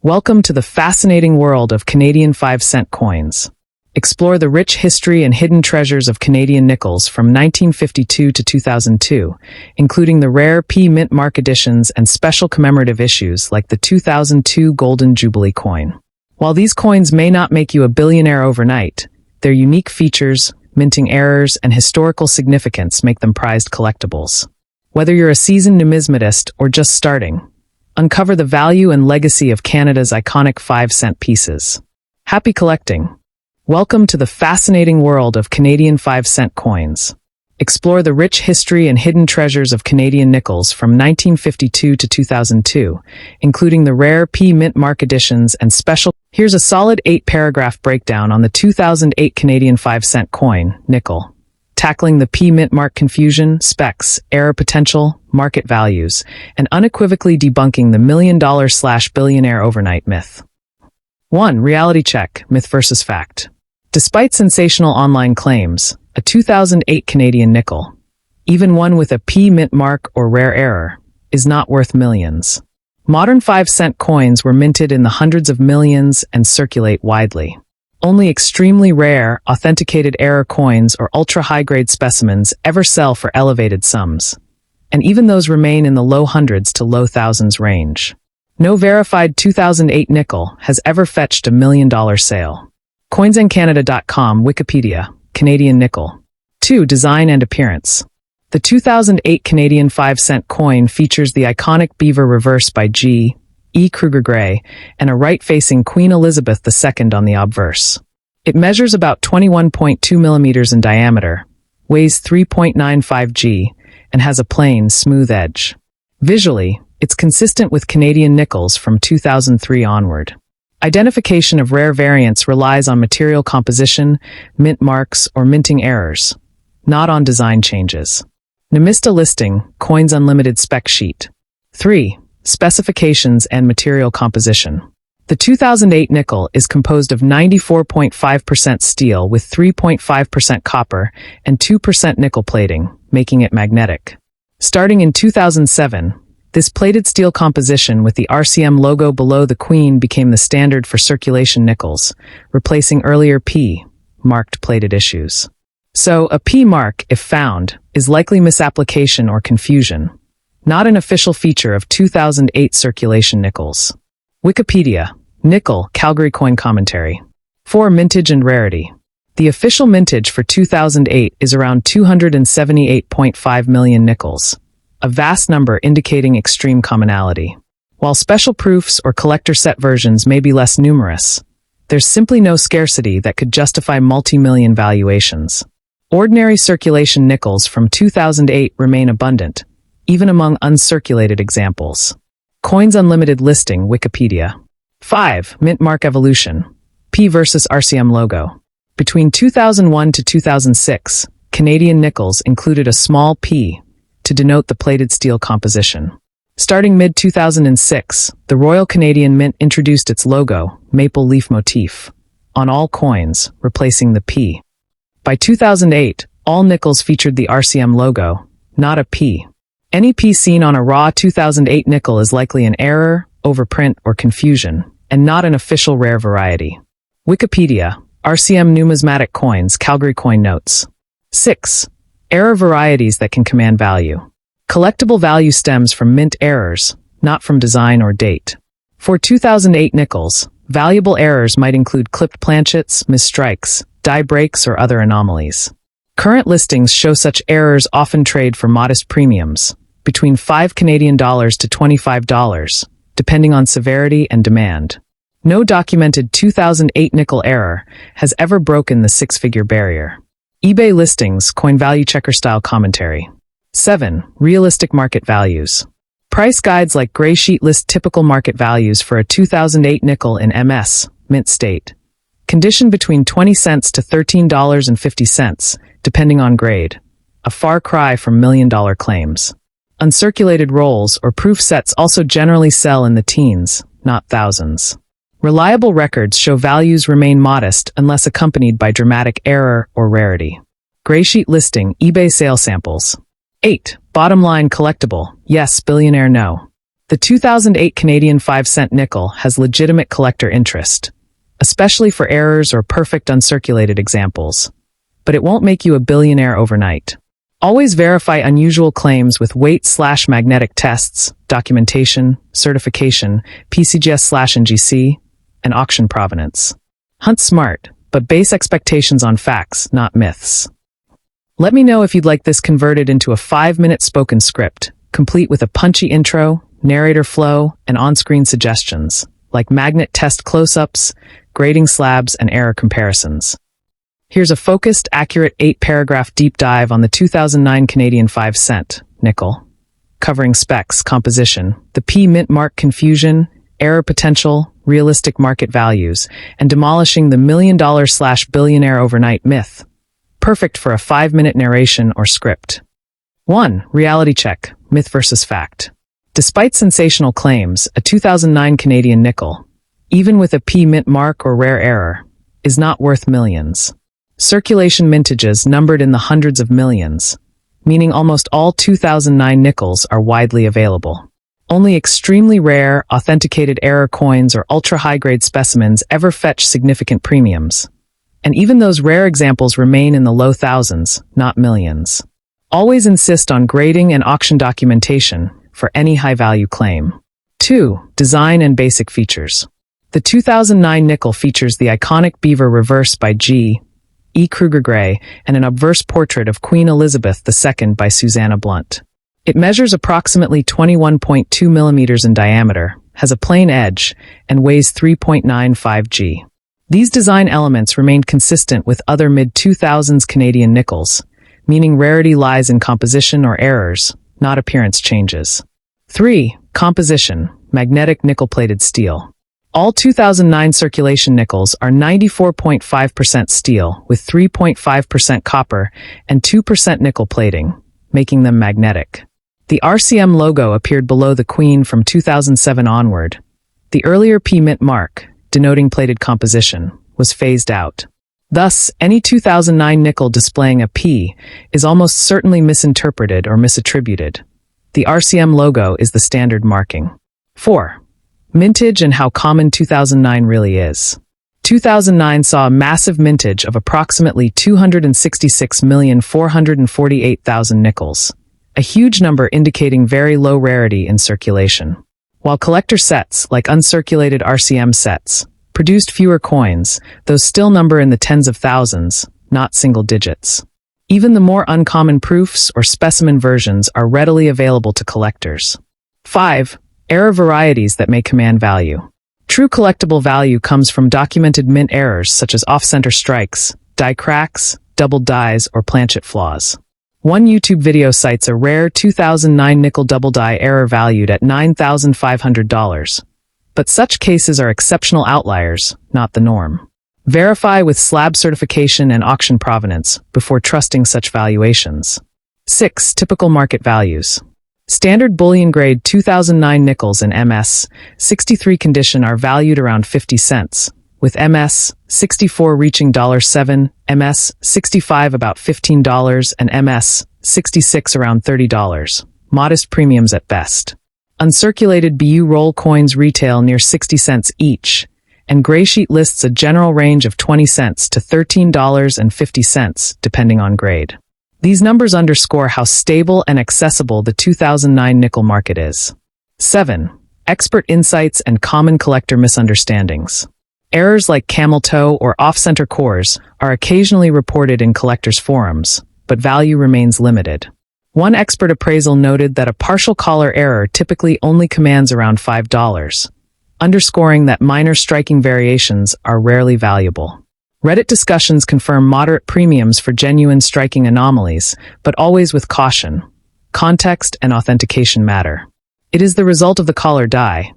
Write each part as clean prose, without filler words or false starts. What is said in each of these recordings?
Welcome to the fascinating world of Canadian 5-cent coins. Explore the rich history and hidden treasures of Canadian nickels from 1952 to 2002, including the rare P Mint Mark editions and special commemorative issues like the 2002 Golden Jubilee coin. While these coins may not make you a billionaire overnight, their unique features, minting errors, and historical significance make them prized collectibles. Whether you're a seasoned numismatist or just starting, uncover the value and legacy of Canada's iconic 5-cent pieces. Happy collecting! Welcome to the fascinating world of Canadian 5-cent coins. Explore the rich history and hidden treasures of Canadian nickels from 1952 to 2002, including the rare P Mint Mark editions and special. Here's a solid 8-paragraph breakdown on the 2008 Canadian 5-cent coin, nickel. Tackling the P Mint Mark confusion, specs, error potential, market values, and unequivocally debunking the million-dollar/billionaire overnight myth. 1. Reality check, myth versus fact. Despite sensational online claims, a 2008 Canadian nickel, even one with a P Mint Mark or rare error, is not worth millions. Modern 5-cent coins were minted in the hundreds of millions and circulate widely. Only extremely rare, authenticated error coins or ultra-high-grade specimens ever sell for elevated sums. And even those remain in the low hundreds to low thousands range. No verified 2008 nickel has ever fetched $1 million sale. CoinsandCanada.com Wikipedia, Canadian nickel. 2. Design and appearance. The 2008 Canadian 5-cent coin features the iconic beaver reverse by G. E. Kruger Gray, and a right-facing Queen Elizabeth II on the obverse. It measures about 21.2 millimeters in diameter, weighs 3.95 g, and has a plain, smooth edge. Visually, it's consistent with Canadian nickels from 2003 onward. Identification of rare variants relies on material composition, mint marks, or minting errors, not on design changes. Numista listing, Coins Unlimited spec sheet. 3. Specifications and material composition. The 2008 nickel is composed of 94.5% steel with 3.5% copper and 2% nickel plating, making it magnetic. Starting in 2007, this plated steel composition with the RCM logo below the Queen became the standard for circulation nickels, replacing earlier P-marked plated issues. So, a P-mark, if found, is likely misapplication or confusion, not an official feature of 2008 circulation nickels. Wikipedia, nickel, Calgary coin commentary. 4. Mintage and rarity. The official mintage for 2008 is around 278.5 million nickels, a vast number indicating extreme commonality. While special proofs or collector set versions may be less numerous, there's simply no scarcity that could justify multi-million valuations. Ordinary circulation nickels from 2008 remain abundant, even among uncirculated examples. Coins Unlimited listing, Wikipedia. 5. Mint Mark evolution. P versus RCM logo. Between 2001 to 2006, Canadian nickels included a small P to denote the plated steel composition. Starting mid-2006, the Royal Canadian Mint introduced its logo, maple leaf motif, on all coins, replacing the P. By 2008, all nickels featured the RCM logo, not a P. Any P seen on a raw 2008 nickel is likely an error, overprint, or confusion, and not an official rare variety. Wikipedia, RCM numismatic coins, Calgary coin notes. 6. Error varieties that can command value. Collectible value stems from mint errors, not from design or date. For 2008 nickels, valuable errors might include clipped planchets, misstrikes, die breaks, or other anomalies. Current listings show such errors often trade for modest premiums, between $5 Canadian to $25, depending on severity and demand. No documented 2008 nickel error has ever broken the six-figure barrier. eBay listings, coin value checker style commentary. 7. Realistic market values. Price guides like Gray Sheet list typical market values for a 2008 nickel in MS, mint state. Condition between 20 cents to $13.50, depending on grade. A far cry from million-dollar claims. Uncirculated rolls or proof sets also generally sell in the teens, not thousands. Reliable records show values remain modest unless accompanied by dramatic error or rarity. Gray Sheet listing, eBay sale samples. 8. Bottom line collectible, yes, billionaire no. The 2008 Canadian 5-cent nickel has legitimate collector interest, especially for errors or perfect uncirculated examples. But it won't make you a billionaire overnight. Always verify unusual claims with weight/magnetic tests, documentation, certification, PCGS/NGC, and auction provenance. Hunt smart, but base expectations on facts, not myths. Let me know if you'd like this converted into a 5-minute spoken script, complete with a punchy intro, narrator flow, and on-screen suggestions, like magnet test close-ups, grading slabs, and error comparisons. Here's a focused, accurate 8-paragraph deep dive on the 2009 Canadian 5-cent nickel, covering specs, composition, the P mint mark confusion, error potential, realistic market values, and demolishing the $1 million/billionaire overnight myth. Perfect for a 5-minute narration or script. 1. Reality check, myth versus fact. Despite sensational claims, a 2009 Canadian nickel, even with a P mint mark or rare error, is not worth millions. Circulation mintages numbered in the hundreds of millions, meaning almost all 2009 nickels are widely available. Only extremely rare, authenticated error coins or ultra-high-grade specimens ever fetch significant premiums. And even those rare examples remain in the low thousands, not millions. Always insist on grading and auction documentation for any high-value claim. 2. Design and basic features. The 2009 nickel features the iconic beaver reverse by G. E. Kruger Gray and an obverse portrait of Queen Elizabeth II by Susanna Blunt. It measures approximately 21.2 millimeters in diameter, has a plain edge, and weighs 3.95 g. These design elements remained consistent with other mid-2000s Canadian nickels, meaning rarity lies in composition or errors, not appearance changes. 3. Composition, magnetic nickel-plated steel. All 2009 circulation nickels are 94.5% steel with 3.5% copper and 2% nickel plating, making them magnetic. The RCM logo appeared below the Queen from 2007 onward. The earlier P mint mark, denoting plated composition, was phased out. Thus, any 2009 nickel displaying a P is almost certainly misinterpreted or misattributed. The RCM logo is the standard marking. 4. Mintage and how common 2009 really is. 2009 saw a massive mintage of approximately 266,448,000 nickels, a huge number indicating very low rarity in circulation. While collector sets, like uncirculated RCM sets, produced fewer coins, those still number in the tens of thousands, not single digits. Even the more uncommon proofs or specimen versions are readily available to collectors. 5. Error varieties that may command value. True collectible value comes from documented mint errors such as off-center strikes, die cracks, doubled dies, or planchet flaws. One YouTube video cites a rare 2009 nickel double die error valued at $9,500. But such cases are exceptional outliers, not the norm. Verify with slab certification and auction provenance before trusting such valuations. 6. Typical market values. Standard bullion grade 2009 nickels in MS 63 condition are valued around 50 cents, with MS 64 reaching $7, MS 65 about $15, and MS 66 around $30. Modest premiums at best. Uncirculated BU roll coins retail near 60 cents each, and Graysheet lists a general range of 20 cents to $13.50, depending on grade. These numbers underscore how stable and accessible the 2009 nickel market is. 7. Expert insights and common collector misunderstandings. Errors like camel toe or off-center cores are occasionally reported in collectors' forums, but value remains limited. One expert appraisal noted that a partial collar error typically only commands around $5, underscoring that minor striking variations are rarely valuable. Reddit discussions confirm moderate premiums for genuine striking anomalies, but always with caution. Context and authentication matter. It is the result of the collar die.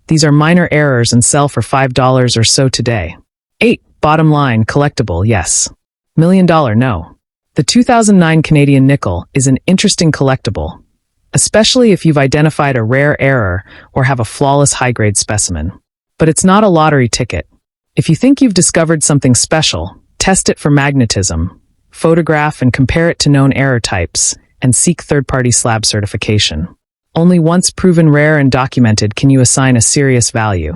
These are minor errors and sell for $5 or so today. 8. Bottom line, collectible, yes. $1 million, no. The 2009 Canadian nickel is an interesting collectible, especially if you've identified a rare error or have a flawless high-grade specimen. But it's not a lottery ticket. If you think you've discovered something special, test it for magnetism, photograph and compare it to known error types, and seek third-party slab certification. Only once proven rare and documented can you assign a serious value.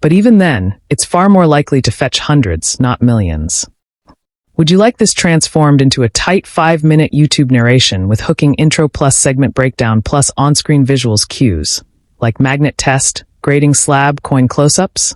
But even then, it's far more likely to fetch hundreds, not millions. Would you like this transformed into a tight 5-minute YouTube narration with hooking intro plus segment breakdown plus on-screen visuals cues, like magnet test, grading slab, coin close-ups?